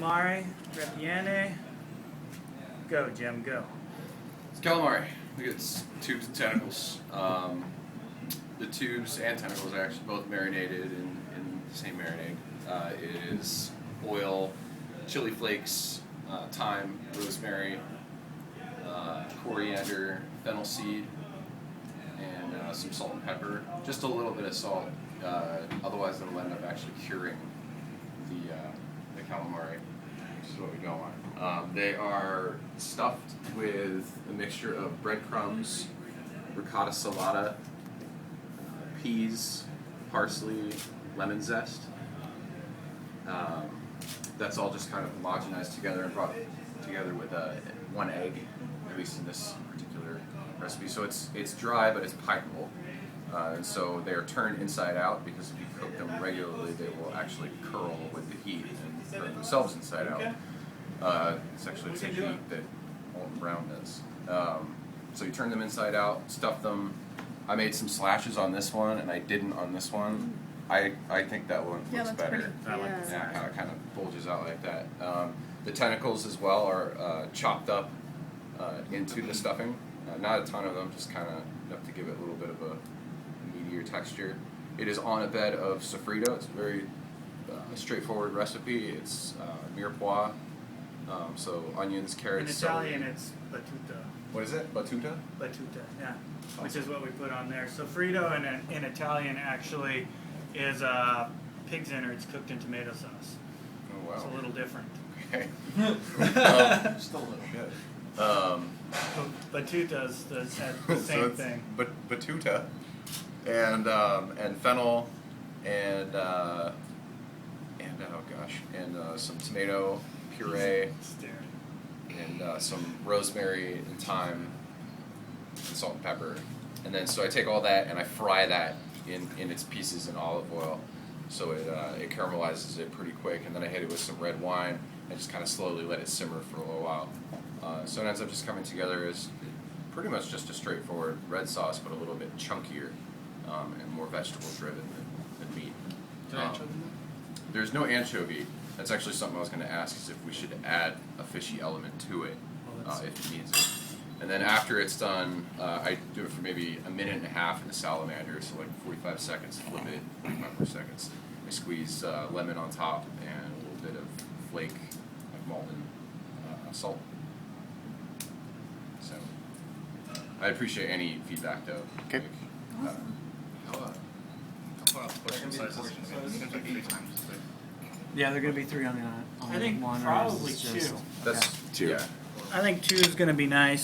Calamari, ripieno. Go, Jim, go. It's calamari. We get tubes and tentacles. The tubes and tentacles are actually both marinated in the same marinade. It is oil, chili flakes, thyme, rosemary, coriander, fennel seed, and some salt and pepper. Just a little bit of salt. Otherwise, it'll end up actually curing the calamari, which is what we don't want. They are stuffed with a mixture of breadcrumbs, ricotta salata, peas, parsley, lemon zest. That's all just kind of homogenized together and brought together with one egg, at least in this particular recipe. So it's dry, but it's pipable. And so they are turned inside out because if you cook them regularly, they will actually curl with the heat and turn themselves inside out. It's actually the heat that Alton Brown does. So you turn them inside out, stuff them. I made some slashes on this one, and I didn't on this one. I think that one looks better. I like the Yeah, it kind of bulges out like that. The tentacles as well are chopped up into the stuffing. Not a ton of them, just kind of enough to give it a little bit of a meatier texture. It is on a bed of sofrito. It's a very straightforward recipe. It's mirepoix, so onions, carrots. In Italian, it's battuta. What is it? Battuta? Battuta, yeah. Which is what we put on there. So Frito in Italian actually is pig's innards cooked in tomato sauce. Oh wow. It's a little different. Okay. Still a little good. Battutas the same thing. But battuta and fennel and oh gosh, and some tomato puree and some rosemary and thyme and salt and pepper. And then so I take all that and I fry that in its pieces in olive oil, so it caramelizes it pretty quick. And then I hit it with some red wine and just kind of slowly let it simmer for a little while. So it ends up just coming together as pretty much just a straightforward red sauce, but a little bit chunkier and more vegetable driven than meat. There's no anchovy. That's actually something I was going to ask, is if we should add a fishy element to it if it needs it. And then after it's done, I do it for maybe a minute and a half in the salamander, so like 45 seconds, flip it, 45 more seconds. I squeeze lemon on top and a little bit of flake, like malted salt. So I appreciate any feedback though. Okay. Yeah, they're going to be 3 on I think one. probably or is it just- two. That's Two. yeah. I think 2 is going to be nice.